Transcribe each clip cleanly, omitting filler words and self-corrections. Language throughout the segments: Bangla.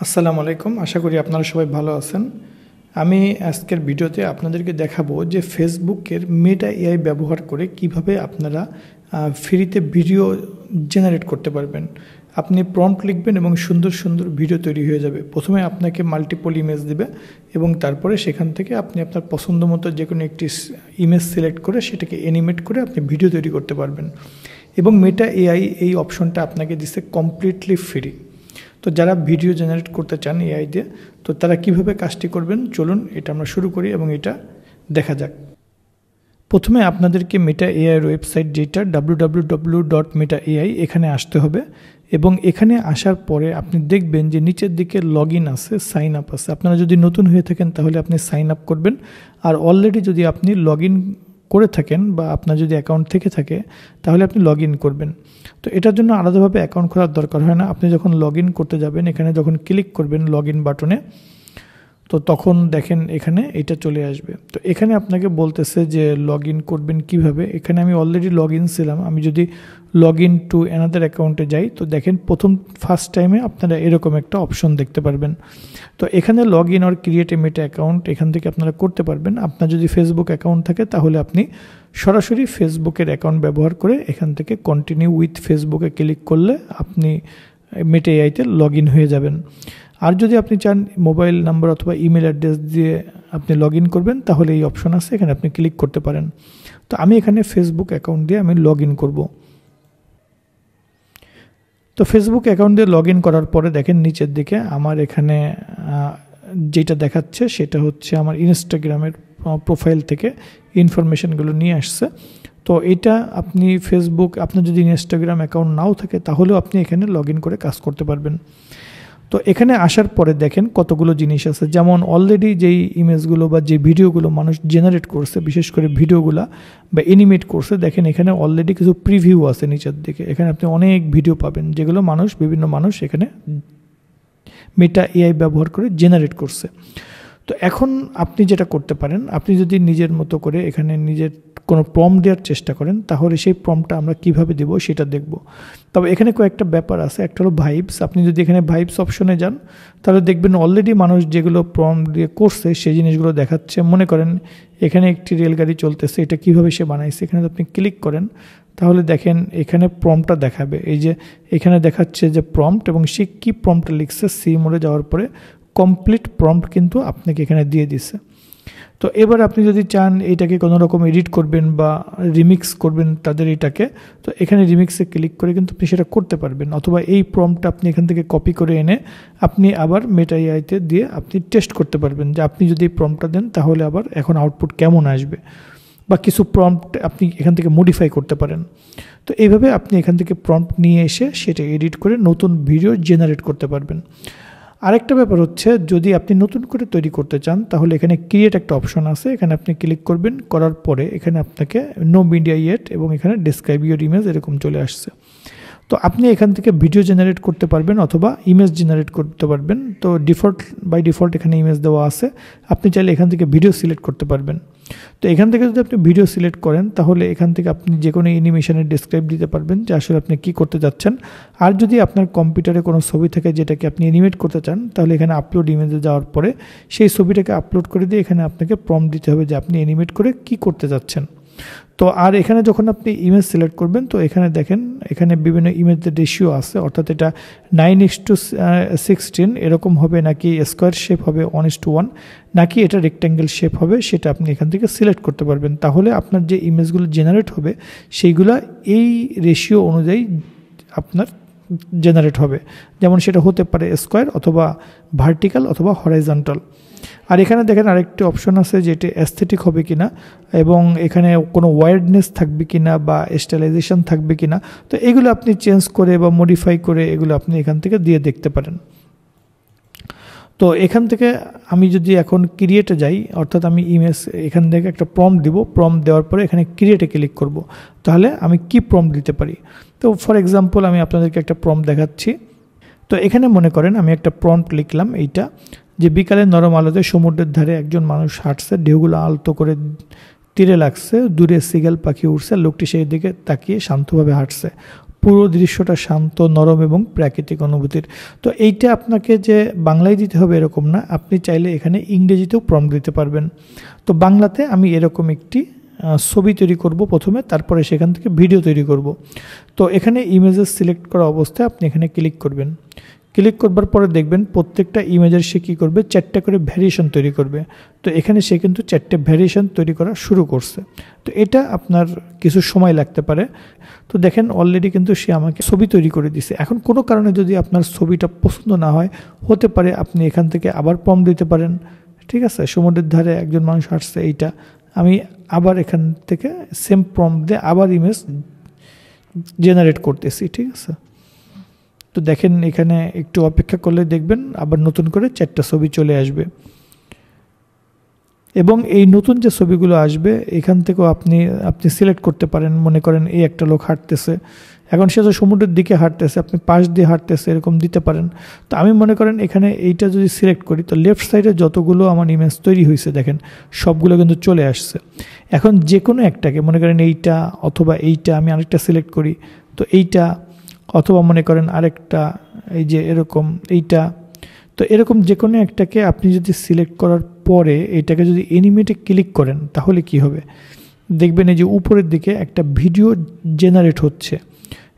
আসসালামু আলাইকুম। আশা করি আপনারা সবাই ভালো আছেন। আমি আজকের ভিডিওতে আপনাদেরকে দেখাবো যে ফেসবুকের মেটা এআই ব্যবহার করে কিভাবে আপনারা ফ্রিতে ভিডিও জেনারেট করতে পারবেন। আপনি প্রম্পট লিখবেন এবং সুন্দর সুন্দর ভিডিও তৈরি হয়ে যাবে। প্রথমে আপনাকে মাল্টিপল ইমেজ দেবে এবং তারপরে সেখান থেকে আপনি আপনার পছন্দ মতো যে কোনো একটি ইমেজ সিলেক্ট করে সেটাকে অ্যানিমেট করে আপনি ভিডিও তৈরি করতে পারবেন। এবং মেটা এআই এই অপশনটা আপনাকে দিচ্ছে কমপ্লিটলি ফ্রি। তো যারা ভিডিও জেনারেট করতে চান এআই দিয়ে, তো তারা কিভাবে কাজটি করবেন চলুন এটা আমরা শুরু করি এবং এটা দেখা যাক। প্রথমে আপনাদেরকে মেটা এআইয়ের ওয়েবসাইট যেটা www.meta.ai এখানে আসতে হবে এবং এখানে আসার পরে আপনি দেখবেন যে নিচের দিকে লগ ইন আছে, সাইন আপ আছে। আপনারা যদি নতুন হয়ে থাকেন তাহলে আপনি সাইন আপ করবেন, আর অলরেডি যদি আপনি লগ ইন করে থাকেন বা আপনার যদি অ্যাকাউন্ট থেকে থাকে তাহলে আপনি লগ ইন করবেন। তো এটার জন্য আলাদাভাবে অ্যাকাউন্ট খোলার দরকার হয় না। আপনি যখন লগ ইন করতে যাবেন এখানে যখন ক্লিক করবেন লগ ইন বাটনে, তো তখন দেখেন এখানে এটা চলে আসবে। তো এখানে আপনাকে বলতেছে যে লগ ইন করবেন কীভাবে। এখানে আমি অলরেডি লগ ইন ছিলাম। আমি যদি লগ ইন টু অ্যানাদার অ্যাকাউন্টে যাই তো দেখেন ফার্স্ট টাইমে আপনারা এরকম একটা অপশন দেখতে পারবেন। তো এখানে log in or create a meta account এখান থেকে আপনারা করতে পারবেন। আপনার যদি ফেসবুক অ্যাকাউন্ট থাকে তাহলে আপনি সরাসরি ফেসবুকের অ্যাকাউন্ট ব্যবহার করে এখান থেকে কন্টিনিউ উইথ ফেসবুকে ক্লিক করলে আপনি মেটা এআইতে লগ ইন হয়ে যাবেন। আর যদি আপনি চান মোবাইল নাম্বার অথবা ইমেল অ্যাড্রেস দিয়ে আপনি লগ ইন করবেন তাহলে এই অপশন আছে, এখানে আপনি ক্লিক করতে পারেন। তো আমি এখানে ফেসবুক অ্যাকাউন্ট দিয়ে আমি লগ ইন করব। তো ফেসবুক অ্যাকাউন্ট দিয়ে লগ ইন করার পরে দেখেন নিচের দিকে আমার এখানে যেটা দেখাচ্ছে সেটা হচ্ছে আমার ইনস্টাগ্রামের প্রোফাইল থেকে ইনফরমেশনগুলো নিয়ে আসছে। তো এটা আপনি ফেসবুক, আপনার যদি ইনস্টাগ্রাম অ্যাকাউন্ট নাও থাকে তাহলেও আপনি এখানে লগ ইন করে কাজ করতে পারবেন। তো এখানে আসার পরে দেখেন কতগুলো জিনিস আছে, যেমন অলরেডি যেই ইমেজগুলো বা যে ভিডিওগুলো মানুষ জেনারেট করছে, বিশেষ করে ভিডিওগুলো বা অ্যানিমেট করছে, দেখেন এখানে অলরেডি কিছু প্রিভিউ আছে নিচের দিকে। এখানে আপনি অনেক ভিডিও পাবেন যেগুলো বিভিন্ন মানুষ এখানে মেটা এআই ব্যবহার করে জেনারেট করছে। তো এখন আপনি যেটা করতে পারেন, আপনি যদি নিজের মতো করে এখানে নিজের কোনো প্রম্পট দেওয়ার চেষ্টা করেন তাহলে সেই প্রম্পটটা আমরা কিভাবে দেব সেটা দেখব। তবে এখানে কয়েকটা ব্যাপার আছে। একটা হলো ভাইবস। আপনি যদি এখানে ভাইবস অপশনে যান তাহলে দেখবেন অলরেডি মানুষ যেগুলো প্রম্পট দিয়ে করছে সেই জিনিসগুলো দেখাচ্ছে। মনে করেন এখানে একটি রেলগাড়ি চলতেছে, এটা কিভাবে সে বানাইছে, এখানে আপনি ক্লিক করেন তাহলে দেখেন এখানে প্রম্পটটা দেখাবে। এই যে এখানে দেখাচ্ছে যে প্রম্পট এবং সে কী প্রম্পটটা লিখছে, সি মোডে যাওয়ার পরে কমপ্লিট প্রম্পট কিন্তু আপনাকে এখানে দিয়ে দিছে। তো এবার আপনি যদি চান এটাকে কোনো রকম এডিট করবেন বা রিমিক্স করবেন তাদের এটাকে, তো এখানে রিমিক্সে ক্লিক করে কিন্তু আপনি সেটা করতে পারবেন। অথবা এই প্রম্পটটা আপনি এখান থেকে কপি করে এনে আপনি আবার মেটা এআইতে দিয়ে আপনি টেস্ট করতে পারবেন যে আপনি যদি এই প্রম্পটটা দেন তাহলে আবার এখন আউটপুট কেমন আসবে, বা কিছু প্রম্পট আপনি এখান থেকে মডিফাই করতে পারেন। তো এইভাবে আপনি এখান থেকে প্রম্পট নিয়ে এসে সেটা এডিট করে নতুন ভিডিও জেনারেট করতে পারবেন। আরেকটা ব্যাপার হচ্ছে, যদি আপনি নতুন করে তৈরি করতে চান তাহলে এখানে ক্রিয়েট একটা অপশন আছে, এখানে আপনি ক্লিক করবেন। করার পরে এখানে আপনাকে নো মিডিয়া ইয়েট এবং এখানে ডেসক্রাইব ইউর ইমেজ এরকম চলে আসছে। তো আপনি এখান থেকে ভিডিও জেনারেট করতে পারবেন অথবা ইমেজ জেনারেট করতে পারবেন। তো বাই ডিফল্ট এখানে ইমেজ দেওয়া আছে, আপনি চাইলে এখান থেকে ভিডিও সিলেক্ট করতে পারবেন। তো এখান থেকে যদি আপনি ভিডিও সিলেক্ট করেন তাহলে এখান থেকে আপনি যে কোনো অ্যানিমেশনের ডেসক্রাইব দিতে পারবেন যে আসলে আপনি কী করতে যাচ্ছেন। আর যদি আপনার কম্পিউটারে কোনো ছবি থাকে যেটাকে আপনি অ্যানিমেট করতে চান তাহলে এখানে আপলোড ইমেজে যাওয়ার পরে সেই ছবিটাকে আপলোড করে দিয়ে এখানে আপনাকে প্রম্পট দিতে হবে যে আপনি অ্যানিমেট করে কী করতে যাচ্ছেন। তো আর এখানে যখন আপনি ইমেজ সিলেক্ট করবেন তো এখানে দেখেন এখানে বিভিন্ন ইমেজের রেশিও আছে, অর্থাৎ এটা 9:16 এরকম হবে, নাকি স্কোয়ার শেপ হবে 1:1, নাকি এটা রেক্ট্যাঙ্গেল শেপ হবে, সেটা আপনি এখান থেকে সিলেক্ট করতে পারবেন। তাহলে আপনার যে ইমেজগুলো জেনারেট হবে সেইগুলো এই রেশিও অনুযায়ী আপনার জেনারেট হবে। যেমন সেটা হতে পারে স্কোয়ার অথবা ভার্টিক্যাল অথবা হরাইজন্টাল। আর এখানে দেখেন আরেকটি অপশন আছে যেটা অ্যাস্থেটিক হবে কিনা এবং এখানে কোনো ওয়াইডনেস থাকবে কিনা বা স্টাইলাইজেশন থাকবে কিনা। তো এগুলো আপনি চেঞ্জ করে বা মডিফাই করে এগুলো আপনি এখান থেকে দিয়ে দেখতে পারেন। তো এখান থেকে আমি যদি এখন ক্রিয়েটে যাই, অর্থাৎ আমি ইমেজ এখান থেকে একটা প্রম্পট দিব, প্রম্পট দেওয়ার পরে এখানে ক্রিয়েটে ক্লিক করব, তাহলে আমি কি প্রম্পট দিতে পারি। তো ফর এক্সাম্পল আমি আপনাদেরকে একটা প্রম্পট দেখাচ্ছি। তো এখানে মনে করেন আমি একটা প্রম্পট লিখলাম এইটা, যে বিকালে নরম আলোতে সমুদ্রের ধারে একজন মানুষ হাঁটছে, ঢেউগুলো আলতো করে তীরে লাগছে, দূরে সিগাল পাখি উঠছে, লোকটি সেই দিকে তাকিয়ে শান্তভাবে হাঁটছে। পুরো দৃশ্যটা শান্ত, নরম এবং প্রাকৃতিক অনুভূতির। তো এইটা আপনাকে যে বাংলায় দিতে হবে এরকম না, আপনি চাইলে এখানে ইংরেজিতেও প্রম্পট দিতে পারবেন। তো বাংলাতে আমি এরকম একটি ছবি তৈরি করব প্রথমে, তারপরে সেখান থেকে ভিডিও তৈরি করব। তো এখানে ইমেজেস সিলেক্ট করা অবস্থায় আপনি এখানে ক্লিক করবেন। ক্লিক করবার পরে দেখবেন প্রত্যেকটা ইমেজের সে কী করবে, 4টা করে ভ্যারিয়েশন তৈরি করবে। তো এখানে সে কিন্তু 4টে ভ্যারিয়েশন তৈরি করা শুরু করছে। তো এটা আপনার কিছু সময় লাগতে পারে। তো দেখেন অলরেডি কিন্তু সে আমাকে ছবি তৈরি করে দিছে। এখন কোনো কারণে যদি আপনার ছবিটা পছন্দ না হয়, হতে পারে আপনি এখান থেকে আবার প্রম্পট দিতে পারেন। ঠিক আছে, সমুদ্রের ধারে একজন মানুষ হাঁটছে, এইটা আমি আবার এখান থেকে সেম প্রম্পট দিয়ে আবার ইমেজ জেনারেট করতেছি। ঠিক আছে, তো দেখেন এখানে একটু অপেক্ষা করলে দেখবেন আবার নতুন করে 4টা ছবি চলে আসবে। এবং এই নতুন যে ছবিগুলো আসবে এখান থেকেও আপনি সিলেক্ট করতে পারেন। মনে করেন এই একটা লোক হাঁটতেছে, এখন সে তো সমুদ্রের দিকে হাঁটতেছে, আপনি পাশ দিয়ে হাঁটতেছে, এরকম দিতে পারেন। তো আমি মনে করেন এখানে এইটা যদি সিলেক্ট করি, তো লেফট সাইডে যতগুলো আমার ইমেজ তৈরি হয়েছে দেখেন সবগুলো কিন্তু চলে আসছে। এখন যে কোনো একটাকে, মনে করেন এইটা অথবা এইটা, আমি আরেকটা সিলেক্ট করি, তো এইটা অথবা মনে করেন আরেকটা, এই যে এরকম এইটা, তো এরকম যে কোনো একটাকে আপনি যদি সিলেক্ট করার পরে এটাকে যদি এনিমেটে ক্লিক করেন, তাহলে কি হবে দেখবেন এই যে উপরের দিকে একটা ভিডিও জেনারেট হচ্ছে।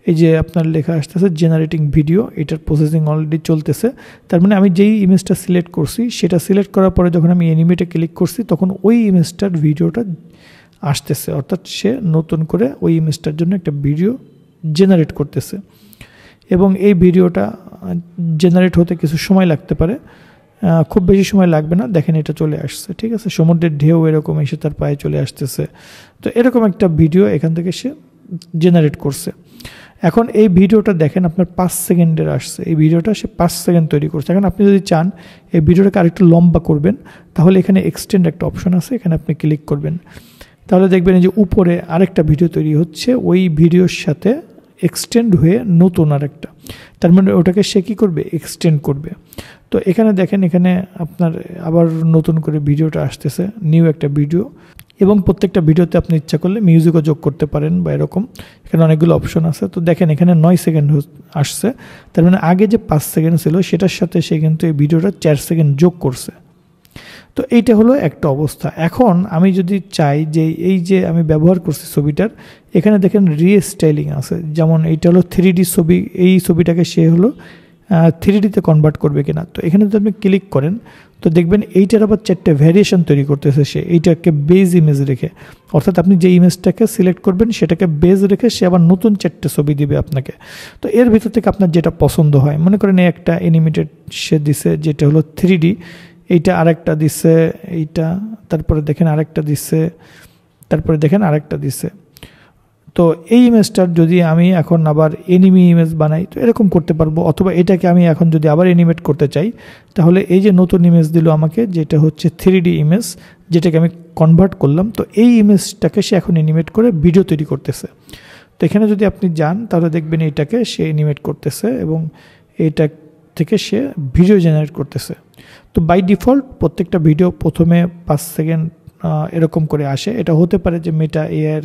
এই যে আপনার লেখা আসতেছে জেনারেটিং ভিডিও, এটার প্রসেসিং অলরেডি চলতেছে। তার মানে আমি যেই ইমেজটা সিলেক্ট করছি সেটা সিলেক্ট করার পরে যখন আমি এনিমেটে ক্লিক করছি তখন ওই ইমেজটার ভিডিওটা আসতেছে, অর্থাৎ সে নতুন করে ওই ইমেজটার জন্য একটা ভিডিও জেনারেট করতেছে। এবং এই ভিডিওটা জেনারেট হতে কিছু সময় লাগতে পারে, খুব বেশি সময় লাগবে না। দেখেন এটা চলে আসছে। ঠিক আছে, সমুদ্রের ঢেউ এরকম এসে তার পায়ে চলে আসতেছে। তো এরকম একটা ভিডিও এখান থেকে সে জেনারেট করছে। এখন এই ভিডিওটা দেখেন আপনার 5 সেকেন্ডের আসছে। এই ভিডিওটা সে 5 সেকেন্ড তৈরি করছে। এখন আপনি যদি চান এই ভিডিওটাকে আরেকটু লম্বা করবেন, তাহলে এখানে এক্সটেন্ড একটা অপশন আছে, এখানে আপনি ক্লিক করবেন। তাহলে দেখবেন যে উপরে আরেকটা ভিডিও তৈরি হচ্ছে, ওই ভিডিওর সাথে এক্সটেন্ড হয়ে নতুন আরেকটা, তার মানে ওটাকে সে কী করবে, এক্সটেন্ড করবে। তো এখানে দেখেন এখানে আপনার আবার নতুন করে ভিডিওটা আসতেছে, নিউ একটা ভিডিও। এবং প্রত্যেকটা ভিডিওতে আপনি ইচ্ছা করলে মিউজিকও যোগ করতে পারেন বা এরকম, এখানে অনেকগুলো অপশন আছে। তো দেখেন এখানে 9 সেকেন্ড আসছে, তার মানে আগে যে 5 সেকেন্ড ছিল সেটার সাথে সে কিন্তু এই ভিডিওটা 4 সেকেন্ড যোগ করছে। তো এইটা হলো একটা অবস্থা। এখন আমি যদি চাই যে এই যে আমি ব্যবহার করছি ছবিটার, এখানে দেখেন রিস্টাইলিং আছে, যেমন এইটা হলো 3D ছবি, এই ছবিটাকে সে হলো 3Dতে কনভার্ট করবে কিনা। তো এখানে যদি আপনি ক্লিক করেন তো দেখবেন এইটার আবার 4টে ভ্যারিয়েশন তৈরি করতেছে সে, এইটাকে বেজ ইমেজ রেখে। অর্থাৎ আপনি যে ইমেজটাকে সিলেক্ট করবেন সেটাকে বেজ রেখে সে আবার নতুন 4টে ছবি দিবে আপনাকে। তো এর ভিতর থেকে আপনার যেটা পছন্দ হয়, মনে করেন এই একটা অ্যানিমেটেড সে দিছে যেটা হলো 3D, এইটা আরেকটা দিচ্ছে, এইটা তারপরে দেখেন আরেকটা দিচ্ছে, তারপরে দেখেন আরেকটা দিচ্ছে। তো এই ইমেজটার যদি আমি এখন আবার এনিমি ইমেজ বানাই তো এরকম করতে পারবো, অথবা এটাকে আমি এখন যদি আবার অ্যানিমেট করতে চাই তাহলে এই যে নতুন ইমেজ দিল আমাকে, যেটা হচ্ছে 3D ইমেজ, যেটাকে আমি কনভার্ট করলাম, তো এই ইমেজটাকে সে এখন অ্যানিমেট করে ভিডিও তৈরি করতেছে। তো এখানে যদি আপনি যান তাহলে দেখবেন এইটাকে সে অ্যানিমেট করতেছে এবং এইটা থেকে সে ভিডিও জেনারেট করতেছে। তো বাই ডিফল্ট প্রত্যেকটা ভিডিও প্রথমে 5 সেকেন্ড এরকম করে আসে। এটা হতে পারে যে মেটা এর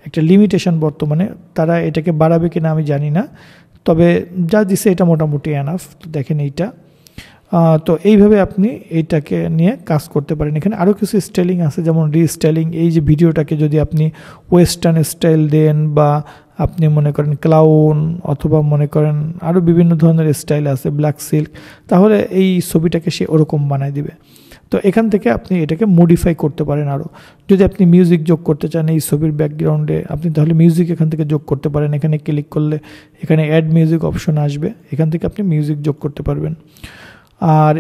একটা লিমিটেশন বর্তমানে, তারা এটাকে বাড়াবে কিনা আমি জানি না, তবে যা দিছে এটা মোটামুটি এনাফ। তো দেখেন এইটা, তো এইভাবে আপনি এইটাকে নিয়ে কাজ করতে পারেন। এখানে আরও কিছু স্টাইলিং আছে, যেমন রিস্টাইলিং। এই যে ভিডিওটাকে যদি আপনি ওয়েস্টার্ন স্টাইল দেন বা আপনি মনে করেন ক্লাউন, অথবা মনে করেন আরও বিভিন্ন ধরনের স্টাইল আছে, ব্ল্যাক সিল্ক, তাহলে এই ছবিটাকে সে ওরকম বানায় দিবে। তো এখান থেকে আপনি এটাকে মডিফাই করতে পারেন আরও। যদি আপনি মিউজিক যোগ করতে চান এই ছবির ব্যাকগ্রাউন্ডে, আপনি তাহলে মিউজিক এখান থেকে যোগ করতে পারেন। এখানে ক্লিক করলে এখানে অ্যাড মিউজিক অপশন আসবে, এখান থেকে আপনি মিউজিক যোগ করতে পারবেন। আর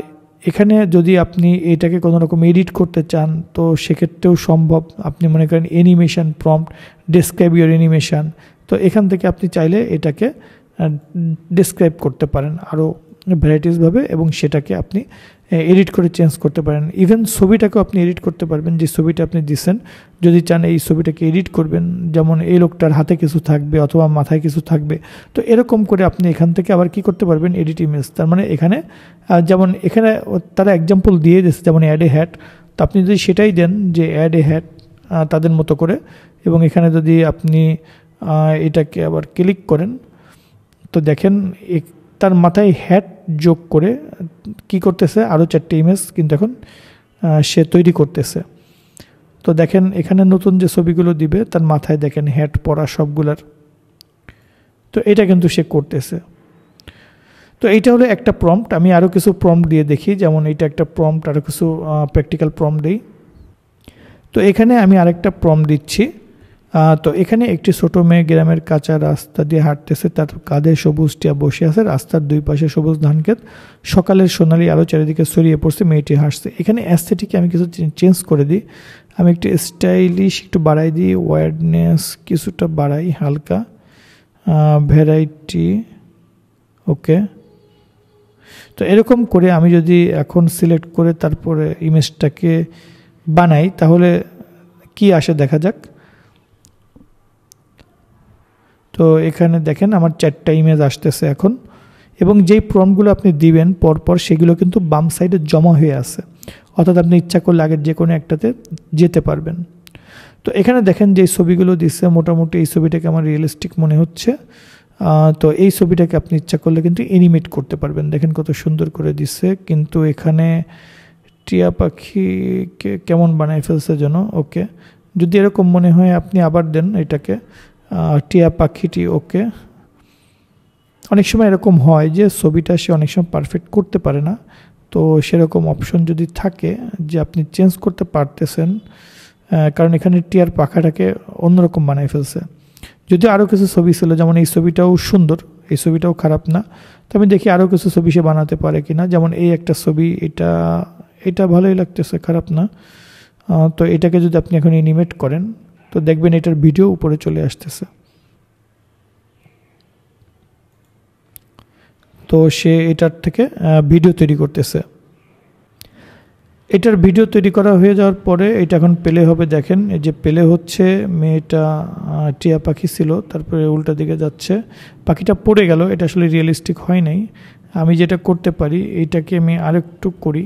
এখানে যদি আপনি এটাকে কোনো রকম এডিট করতে চান তো সেক্ষেত্রেও সম্ভব। আপনি মনে করেন animation prompt, describe your animation, তো এখান থেকে আপনি চাইলে এটাকে ডেসক্রাইব করতে পারেন আরও ভ্যারাইটিসভাবে, এবং সেটাকে আপনি এডিট করে চেঞ্জ করতে পারেন। ইভেন ছবিটাকেও আপনি এডিট করতে পারবেন, যে ছবিটা আপনি দিচ্ছেন যদি চান এই ছবিটাকে এডিট করবেন, যেমন এই লোকটার হাতে কিছু থাকবে অথবা মাথায় কিছু থাকবে, তো এরকম করে আপনি এখান থেকে আবার কি করতে পারবেন, এডিট ইমেজ। তার মানে এখানে যেমন এখানে তারা এক্সাম্পল দিয়ে দিচ্ছে, যেমন অ্যাড এ হ্যাট, তো আপনি যদি সেটাই দেন যে অ্যাড এ হ্যাট তাদের মতো করে, এবং এখানে যদি আপনি এটাকে আবার ক্লিক করেন তো দেখেন তার মাথায় হ্যাট যোগ করে কি করতেছে, আরও 4টে ইমেজ কিন্তু এখন সে তৈরি করতেছে। তো দেখেন এখানে নতুন যে ছবিগুলো দিবে তার মাথায় দেখেন হ্যাট পরা সবগুলার, তো এটা কিন্তু সে করতেছে। তো এইটা হলো একটা প্রম্পট। আমি আরও কিছু প্রম্পট দিয়ে দেখি, যেমন এটা একটা প্রম্পট, আরও কিছু প্র্যাকটিক্যাল প্রম্পট দিই। তো এখানে আমি আরেকটা প্রম্পট দিচ্ছি। তো এখানে একটি ছোট মেয়ে গ্রামের কাঁচা রাস্তা দিয়ে হাঁটতেছে, তার কাঁধে সবুজ টিয়া বসে আছে, রাস্তার দুই পাশে সবুজ ধানক্ষেত, সকালের সোনালি আলো চারিদিকে ছড়িয়ে পড়ছে, মেয়েটি হাসছে। এখানে অ্যাস্থেটিকে আমি কিছু চেঞ্জ করে দিই, আমি একটু স্টাইলিশ একটু বাড়াই দিই, ওয়াইডনেস কিছুটা বাড়াই হালকা, ভ্যারাইটি, ওকে। তো এরকম করে আমি যদি এখন সিলেক্ট করে তারপরে ইমেজটাকে বানাই তাহলে কি আসে দেখা যাক। তো এখানে দেখেন আমার 4টা ইমেজ আসতেছে এখন, এবং যেই প্রম্পটগুলো আপনি দিবেন পরপর সেগুলো কিন্তু বাম সাইডে জমা হয়ে আছে, অর্থাৎ আপনি ইচ্ছা করলে আগের যে কোনো একটাতে যেতে পারবেন। তো এখানে দেখেন যে ছবিগুলো দিচ্ছে মোটামুটি এই ছবিটাকে আমার রিয়েলিস্টিক মনে হচ্ছে। তো এই ছবিটাকে আপনি ইচ্ছা করলে কিন্তু এনিমেট করতে পারবেন, দেখেন কত সুন্দর করে দিচ্ছে। কিন্তু এখানে টিয়া পাখিকে কেমন বানায় ফেলছে যেন, ওকে। যদি এরকম মনে হয় আপনি আবার দেন এটাকে টিয়া পাখিটি, ওকে। অনেক সময় এরকম হয় যে ছবিটা সে অনেক সময় পারফেক্ট করতে পারে না, তো সেরকম অপশন যদি থাকে যে আপনি চেঞ্জ করতে পারতেছেন, কারণ এখানে টিয়ার পাখাটাকে অন্যরকম বানায় ফেলছে। যদি আরও কিছু ছবি ছিল, যেমন এই ছবিটাও সুন্দর, এই ছবিটাও খারাপ না, তো আমি দেখি আরও কিছু ছবি সে বানাতে পারে কিনা। যেমন এই একটা ছবি, এটা ভালোই লাগতেছে, খারাপ না। তো এটাকে যদি আপনি এখন এনিমেট করেন তো দেখবেন এটার ভিডিও উপরে চলে আসতেছে। তো সে এটার থেকে ভিডিও তৈরি করতেছে। এটার ভিডিও তৈরি করা হয়ে যাওয়ার পরে এটা এখন প্লে হবে। দেখেন এই যে প্লে হচ্ছে, মেয়েটা টিয়া পাখি ছিল, তারপরে উল্টা দিকে যাচ্ছে, পাখিটা পড়ে গেল। এটা আসলে রিয়েলিস্টিক হয় নাই। আমি যেটা করতে পারি এইটাকে আমি আরেকটু করি,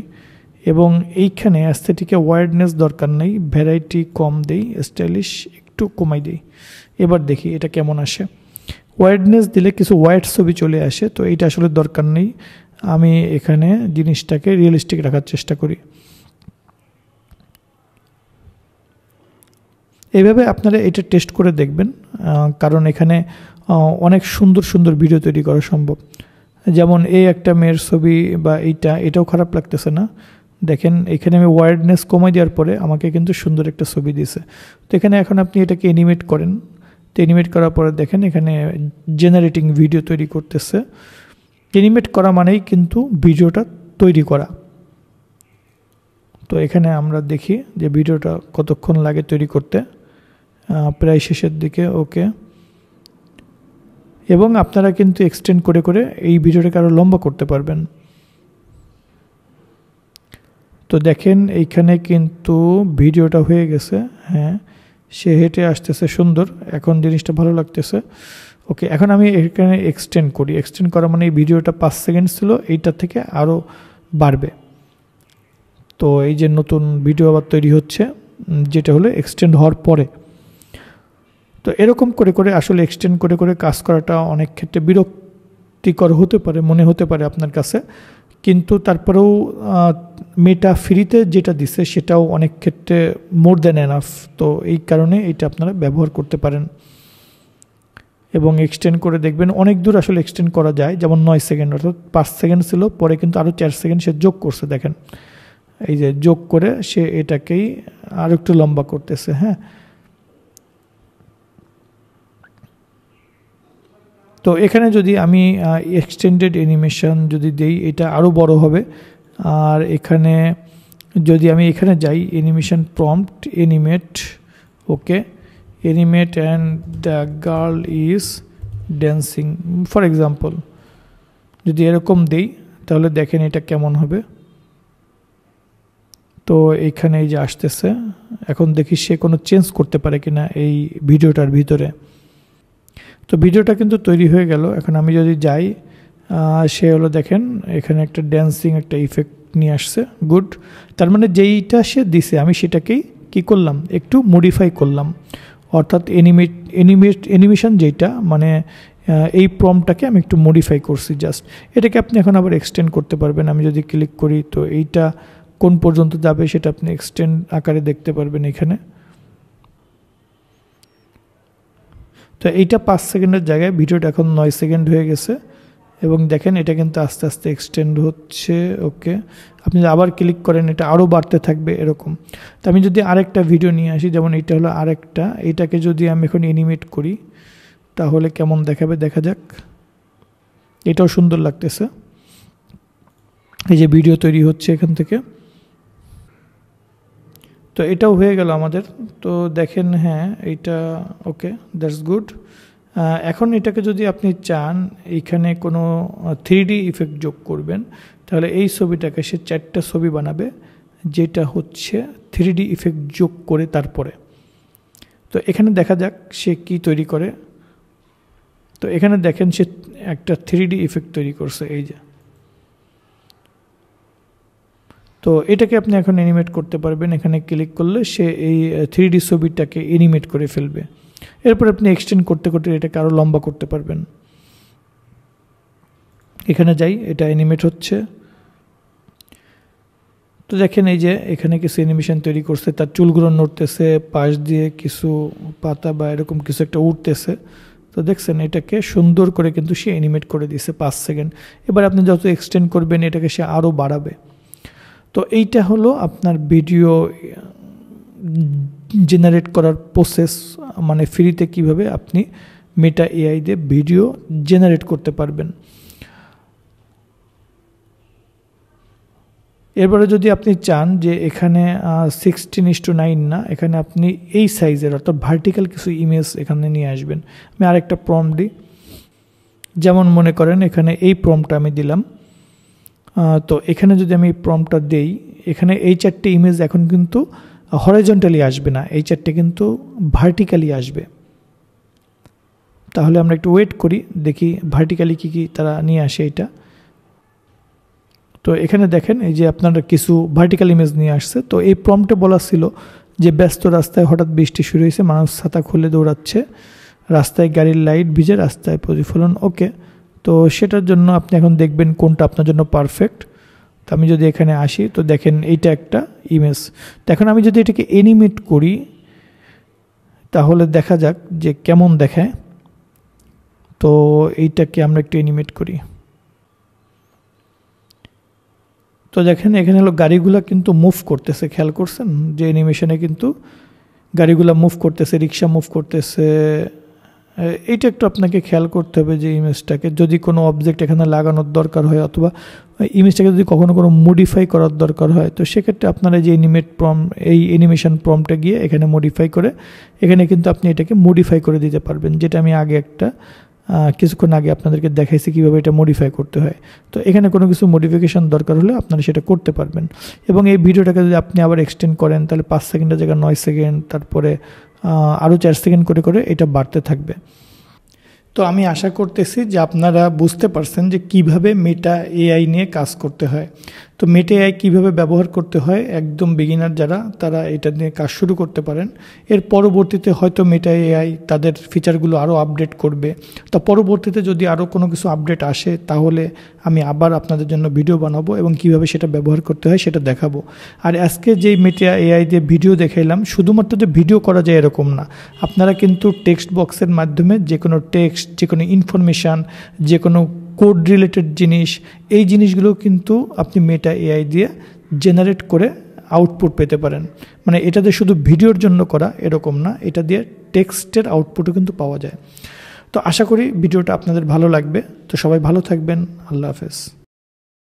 এবং এইখানে অ্যাস্থেটিকে ওয়াইডনেস দরকার নেই, ভ্যারাইটি কম দেই, স্টাইলিশ একটু কমাই দিই। এবার দেখি এটা কেমন আসে। ওয়াইডনেস দিলে কিছু ওয়াইড ছবি চলে আসে, তো এইটা আসলে দরকার নেই। আমি এখানে জিনিসটাকে রিয়েলিস্টিক রাখার চেষ্টা করি। এইভাবে আপনারা এটা টেস্ট করে দেখবেন, কারণ এখানে অনেক সুন্দর সুন্দর ভিডিও তৈরি করা সম্ভব। যেমন এই একটা মেয়ের ছবি বা এটাও খারাপ লাগতেছে না। দেখেন এখানে আমি ওয়াইডনেস কমাই দেওয়ার পরে আমাকে কিন্তু সুন্দর একটা ছবি দিয়েছে। তো এখানে এখন আপনি এটাকে এনিমেট করেন, তো এনিমেট করার পরে দেখেন এখানে জেনারেটিং ভিডিও তৈরি করতেছে। এনিমেট করা মানেই কিন্তু ভিডিওটা তৈরি করা। তো এখানে আমরা দেখি যে ভিডিওটা কতক্ষণ লাগে তৈরি করতে, প্রায় শেষের দিকে, ওকে। এবং আপনারা কিন্তু এক্সটেন্ড করে করে এই ভিডিওটাকে আরও লম্বা করতে পারবেন। তো দেখেন এইখানে কিন্তু ভিডিওটা হয়ে গেছে, হ্যাঁ, সে হেঁটে আসতেছে সুন্দর, এখন জিনিসটা ভালো লাগতেছে, ওকে। এখন আমি এখানে এক্সটেন্ড করি, এক্সটেন্ড করা মানে এই ভিডিওটা 5 সেকেন্ড ছিল, এইটার থেকে আরও বাড়বে। তো এই যে নতুন ভিডিও আবার তৈরি হচ্ছে, যেটা হলো এক্সটেন্ড হওয়ার পরে। তো এরকম করে করে আসলে এক্সটেন্ড করে করে কাজ করাটা অনেক ক্ষেত্রে বিরক্তিকর হতে পারে, মনে হতে পারে আপনার কাছে, কিন্তু তারপরেও মেটা ফ্রিতে যেটা দিচ্ছে সেটাও অনেক ক্ষেত্রে মোর দ্যান এনাফ। তো এই কারণে এটা আপনারা ব্যবহার করতে পারেন এবং এক্সটেন্ড করে দেখবেন অনেক দূর আসলে এক্সটেন্ড করা যায়। যেমন 9 সেকেন্ড, অর্থাৎ 5 সেকেন্ড ছিল, পরে কিন্তু আরও 4 সেকেন্ড সে যোগ করছে। দেখেন এই যে যোগ করে সে এটাকেই আর একটু লম্বা করতেছে, হ্যাঁ। তো এখানে যদি আমি এক্সটেন্ডেড অ্যানিমেশন যদি দেই এটা আরও বড় হবে। আর এখানে যদি আমি এখানে যাই animation prompt, animate, okay, animate and the girl is dancing for example, যদি এরকম দেই তাহলে দেখেন এটা কেমন হবে। তো এইখানে এই যে আসতেছে, এখন দেখি সে কোনো চেঞ্জ করতে পারে কিনা এই ভিডিওটার ভিতরে। তো ভিডিওটা কিন্তু তৈরি হয়ে গেল। এখন আমি যদি যাই, সে হলো দেখেন এখানে একটা ড্যান্সিং একটা ইফেক্ট নিয়ে আসছে, গুড। তার মানে যেইটা সে দিছে আমি সেটাকেই কি করলাম, একটু মডিফাই করলাম। অর্থাৎ অ্যানিমেশন যেটা মানে এই প্রম্পটটাকে আমি একটু মডিফাই করছি জাস্ট। এটাকে আপনি এখন আবার এক্সটেন্ড করতে পারবেন। আমি যদি ক্লিক করি তো এইটা কোন পর্যন্ত যাবে সেটা আপনি এক্সটেন্ড আকারে দেখতে পারবেন এখানে। তো এইটা 5 সেকেন্ডের জায়গায় ভিডিওটা এখন 9 সেকেন্ড হয়ে গেছে এবং দেখেন এটা কিন্তু আস্তে আস্তে এক্সটেন্ড হচ্ছে। ওকে, আপনি আবার ক্লিক করেন এটা আরও বাড়তে থাকবে এরকম। তো আমি যদি আরেকটা ভিডিও নিয়ে আসি, যেমন এটা হলো আরেকটা, এটাকে যদি আমি এখন অ্যানিমেট করি তাহলে কেমন দেখাবে দেখা যাক। এটাও সুন্দর লাগতেছে, এই যে ভিডিও তৈরি হচ্ছে এখান থেকে। তো এটাও হয়ে গেল আমাদের। তো দেখেন হ্যাঁ এইটা ওকে, দ্যাটস গুড। এখন এটাকে যদি আপনি চান এইখানে কোনো 3D ইফেক্ট যোগ করবেন, তাহলে এই ছবিটাকে সে 4টা ছবি বানাবে, যেটা হচ্ছে 3D ইফেক্ট যোগ করে তারপরে। তো এখানে দেখা যাক সে কি তৈরি করে। তো এখানে দেখেন সে একটা 3D ইফেক্ট তৈরি করছে, এই যে। তো এটাকে আপনি এখন অ্যানিমেট করতে পারবেন, এখানে ক্লিক করলে সে এই 3D ছবিটাকে অ্যানিমেট করে ফেলবে। এরপর আপনি এক্সটেন্ড করতে করতে এটাকে আরও লম্বা করতে পারবেন। এখানে যাই, এটা অ্যানিমেট হচ্ছে। তো দেখেন এই যে এখানে কিছু অ্যানিমেশন তৈরি করছে, তার চুলগুলো নড়তেছে, পাশ দিয়ে কিছু পাতা বা এরকম কিছু একটা উঠতেছে। তো দেখছেন এটাকে সুন্দর করে কিন্তু সে অ্যানিমেট করে দিয়েছে 5 সেকেন্ড। এবার আপনি যত এক্সটেন্ড করবেন এটাকে সে আরও বাড়াবে। তো এইটা হলো আপনার ভিডিও জেনারেট করার প্রসেস, মানে ফ্রিতে কিভাবে আপনি মেটা এআই দিয়ে ভিডিও জেনারেট করতে পারবেন। এরপরে যদি আপনি চান যে এখানে 16:9 না, এখানে আপনি এই সাইজের অর্থাৎ ভার্টিক্যাল কিছু ইমেজ এখানে নিয়ে আসবেন। আমি আরেকটা প্রম্পট দিই, যেমন মনে করেন এখানে এই প্রম্পটটা আমি দিলাম। তো এখানে যদি আমি প্রম্পটটা দেই, এখানে এই 4টে ইমেজ এখন কিন্তু হরাইজন্টালি আসবে না, এই 4টে কিন্তু ভার্টিক্যালি আসবে। তাহলে আমরা একটু ওয়েট করি, দেখি ভার্টিক্যালি কী কী তারা নিয়ে আসে এটা। তো এখানে দেখেন এই যে আপনারা কিছু ভার্টিক্যাল ইমেজ নিয়ে আসছে। তো এই প্রম্পটে বলা ছিল যে ব্যস্ত রাস্তায় হঠাৎ বৃষ্টি শুরু হয়েছে, মানুষ ছাতা খুলে দৌড়াচ্ছে, রাস্তায় গাড়ির লাইট ভিজে, রাস্তায় প্রতিফলন। ওকে, তো সেটার জন্য আপনি এখন দেখবেন কোনটা আপনার জন্য পারফেক্ট। তো আমি যদি এখানে আসি তো দেখেন এইটা একটা ইমেজ। তো এখন আমি যদি এটাকে অ্যানিমেট করি তাহলে দেখা যাক যে কেমন দেখায়। তো এইটাকে আমরা একটু অ্যানিমেট করি। তো দেখেন এখানে হলো গাড়িগুলো কিন্তু মুভ করতেছে, খেয়াল করছেন যে অ্যানিমেশনে কিন্তু গাড়িগুলো মুভ করতেছে, রিক্সা মুভ করতেছে। এইটা একটু আপনাকে খেয়াল করতে হবে যে ইমেজটাকে যদি কোনো অবজেক্ট এখানে লাগানোর দরকার হয় অথবা ইমেজটাকে যদি কখনো কোনো মডিফাই করার দরকার হয়, তো সেক্ষেত্রে আপনারা যে এই অ্যানিমেশন প্রম্পটে গিয়ে এখানে মডিফাই করে এখানে কিন্তু আপনি এটাকে মডিফাই করে দিতে পারবেন, যেটা আমি আগে কিছুক্ষণ আগে আপনাদেরকে দেখাইছি কীভাবে এটা মডিফাই করতে হয়। তো এখানে কোনো কিছু মডিফিকেশান দরকার হলে আপনারা সেটা করতে পারবেন। এবং এই ভিডিওটাকে যদি আপনি আবার এক্সটেন্ড করেন তাহলে 5 সেকেন্ডের জায়গায় 9 সেকেন্ড, তারপরে আরও 4 সেকেন্ড করে করে এটা বাড়তে থাকবে। তো আমি আশা করতেছি যে আপনারা বুঝতে পারছেন যে কিভাবে মেটা এআই নিয়ে কাজ করতে হয়। তো মেটা এআই কীভাবে ব্যবহার করতে হয়, একদম বিগিনার যারা তারা এটা নিয়ে কাজ শুরু করতে পারেন। এর পরবর্তীতে হয়তো মেটা এআই তাদের ফিচারগুলো আরও আপডেট করবে। তো পরবর্তীতে যদি আরও কোনো কিছু আপডেট আসে তাহলে আমি আবার আপনাদের জন্য ভিডিও বানাবো এবং কিভাবে সেটা ব্যবহার করতে হয় সেটা দেখাবো। আর আজকে যেই মেটা এআই দিয়ে ভিডিও দেখাইলাম, শুধুমাত্র যে ভিডিও করা যায় এরকম না, আপনারা কিন্তু টেক্সট বক্সের মাধ্যমে যে কোনো টেক্সট, যে কোনো ইনফরমেশান, যে কোনো কোড রিলেটেড জিনিস, এই জিনিসগুলো কিন্তু আপনি মেটা এআই দিয়ে জেনারেট করে আউটপুট পেতে পারেন। মানে এটা দিয়ে শুধু ভিডিওর জন্য করা এরকম না, এটা দিয়ে টেক্সটের আউটপুটও কিন্তু পাওয়া যায়। তো আশা করি ভিডিওটা আপনাদের ভালো লাগবে। তো সবাই ভালো থাকবেন, আল্লাহ হাফেজ।